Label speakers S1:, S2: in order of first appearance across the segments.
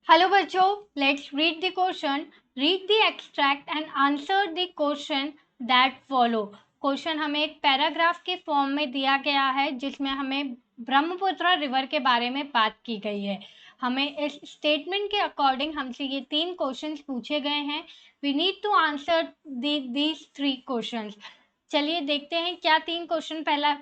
S1: Hello बच्चों, let's read the question, read the extract and answer the question that follow. Question हमें एक paragraph के form में दिया गया है जिसमें हमें ब्रह्मपुत्र रिवर के बारे में बात की गई है। हमें इस स्टेटमेंट के अकॉर्डिंग हमसे ये 3 क्वेश्चंस पूछे गए हैं। We need to answer these 3 questions. चलिए देखते हैं क्या 3 क्वेश्चन पहला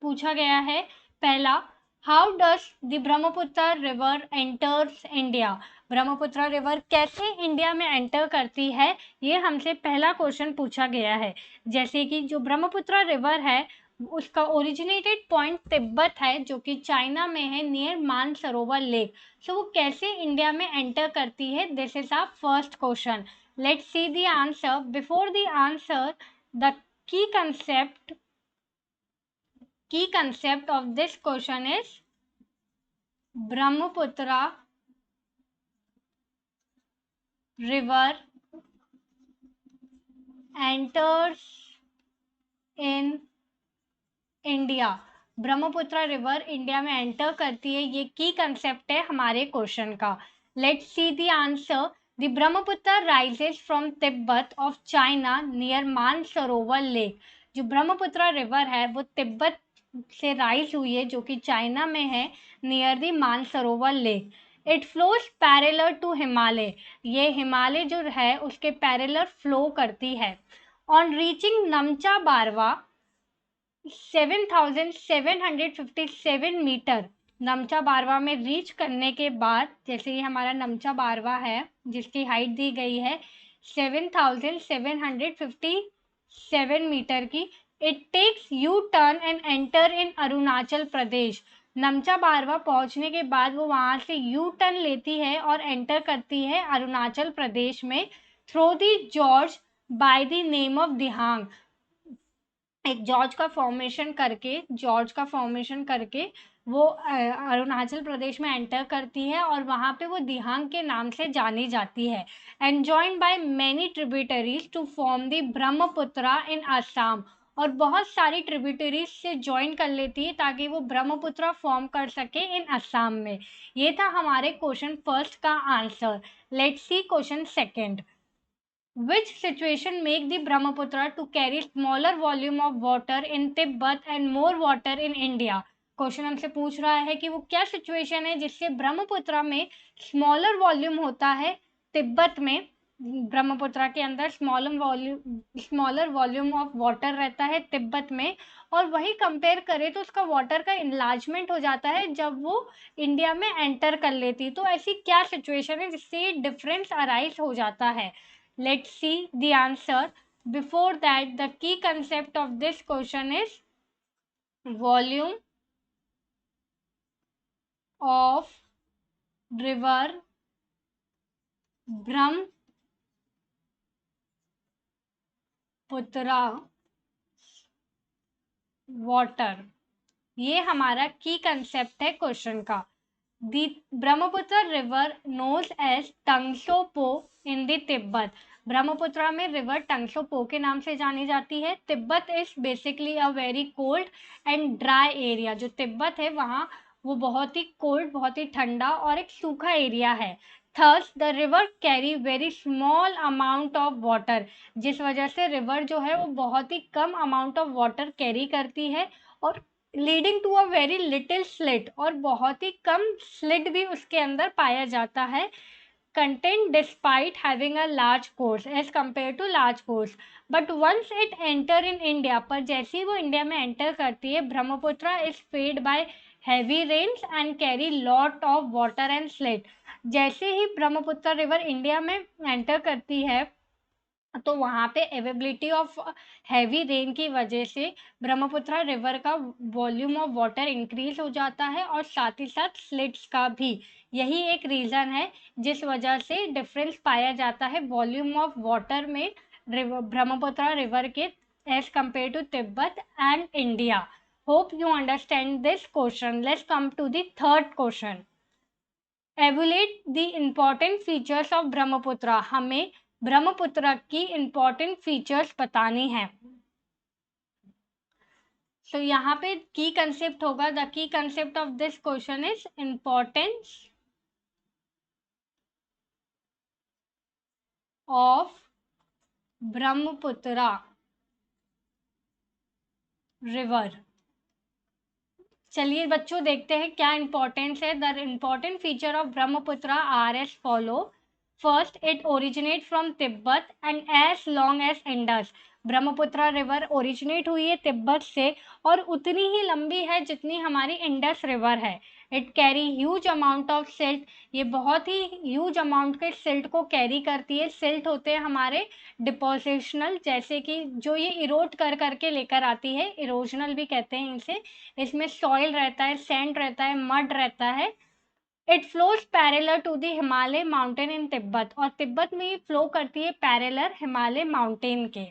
S1: पूछा गया है। पहला, how does the Brahmaputra river enters India. Brahmaputra river कैसे इंडिया में एंटर करती है, ये हमसे पहला क्वेश्चन पूछा गया है। जैसे कि जो ब्रह्मपुत्र रिवर है उसका ओरिजिनेटेड पॉइंट तिब्बत है जो कि चाइना में है, नियर मानसरोवर लेक। सो वो कैसे इंडिया में एंटर करती है, this is our first question. Let's see the answer. Before the answer, the key concept key concept of this question is Brahmaputra river enters in India. Brahmaputra river India में enter करती है, ये की concept है हमारे question का। Let's see the answer. The Brahmaputra rises from Tibet of China near Mansarovar lake. जो Brahmaputra river है वो तिब्बत से राइज हुई है जो कि चाइना में है, near the Mansarovar lake. It flows parallel to Himalaya. ये हिमालय जो है उसके पैरेलल फ्लो करती है। ऑन रीचिंग नमचा बारवा 7,757 मीटर, नमचा बारवा में रीच करने के बाद, जैसे ये हमारा नमचा बारवा है जिसकी हाइट दी गई है 7,757 मीटर की, it takes you turn and enter in Arunachal Pradesh. Namcha Barwa पहुंचने के बाद वो वहां से यू टर्न लेती है और एंटर करती है अरुणाचल प्रदेश में, through the gorge by the name of Dihang. एक जॉर्ज का फॉर्मेशन करके वो अरुणाचल प्रदेश में एंटर करती है और वहाँ पे वो दिहांग के नाम से जानी जाती है। And joined by many tributaries to form the Brahmaputra in Assam. और बहुत सारी ट्रिब्यूटरीज से ज्वाइन कर लेती है ताकि वो ब्रह्मपुत्रा फॉर्म कर सके इन असम में। ये था हमारे क्वेश्चन फर्स्ट का answer. Let's see question second. Which situation make the Brahmaputra to carry smaller volume of water in Tibet and more water in India? Question हमसे पूछ रहा है कि वो क्या सिचुएशन है जिससे ब्रह्मपुत्र में स्मॉलर वॉल्यूम होता है, तिब्बत में ब्रह्मपुत्र के अंदर स्मॉलर वॉल्यूम ऑफ वाटर रहता है तिब्बत में, और वही कंपेयर करें तो उसका वाटर का इनलार्जमेंट हो जाता है जब वो इंडिया में एंटर कर लेती। तो ऐसी क्या सिचुएशन है जिससे ये डिफरेंस अराइज हो जाता है। Let's see the answer. Before that, the key concept of this question is volume of river Brahmaputra water। ये हमारा की कंसेप्ट है क्वेश्चन का। The Brahmaputra river known as Tangsopo in the Tibet. Brahmaputra में रिवर टंगसोपो के नाम से जानी जाती है। Tibet is basically a very cold and dry area. जो तिब्बत है वहाँ वो बहुत ही कोल्ड, बहुत ही ठंडा और एक सूखा एरिया है। Thus the river carry very small amount of water. जिस वजह से रिवर जो है वो बहुत ही कम अमाउंट ऑफ वाटर कैरी करती है, और leading to a very little slit, और बहुत ही कम स्लिट भी उसके अंदर पाया जाता है। Content despite having a large course as compare to large course, but once it enter in India, पर जैसे ही वो इंडिया में एंटर करती है Brahmaputra is fed by heavy rains and carry lot of water and slit. जैसे ही Brahmaputra river India में एंटर करती है तो वहाँ पे अवेबिलिटी ऑफ हैवी रेन की वजह से ब्रह्मपुत्र रिवर का वॉल्यूम ऑफ वाटर इंक्रीज हो जाता है, और साथ ही साथ स्लिट्स का भी। यही एक रीज़न है जिस वजह से डिफरेंस पाया जाता है वॉल्यूम ऑफ वाटर में ब्रह्मपुत्र रिवर के as compare to Tibet and India. Hope you understand this question. Let's come to the third question. Evaluate the important features of Brahmaputra. हमें ब्रह्मपुत्र की इम्पॉर्टेंट फीचर्स बतानी है। तो यहाँ पे की कंसेप्ट होगा, the key concept of this question is importance of Brahmaputra river. चलिए बच्चों देखते हैं क्या इंपॉर्टेंस है। The important feature of Brahmaputra are as follow. First, it originate from Tibet and as long as Indus. Brahmaputra river originate हुई है तिब्बत से और उतनी ही लंबी है जितनी हमारी इंडस रिवर है। It carry huge amount of silt. ये बहुत ही ह्यूज अमाउंट के सिल्ट को कैरी करती है। सिल्ट होते हैं हमारे डिपोजिशनल, जैसे कि जो ये इरोड कर करके लेकर आती है, इरोजनल भी कहते हैं इसे। इसमें सॉइल रहता है, सैंड रहता है, मड रहता है। It flows parallel to the Himalaya mountain in Tibet, और तिब्बत में ये फ्लो करती है पैरेलल हिमालय माउंटेन के।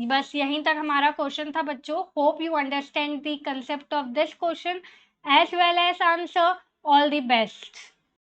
S1: बस यहीं तक हमारा क्वेश्चन था बच्चों। Hope you understand the concept of this question as well as answer. All the best.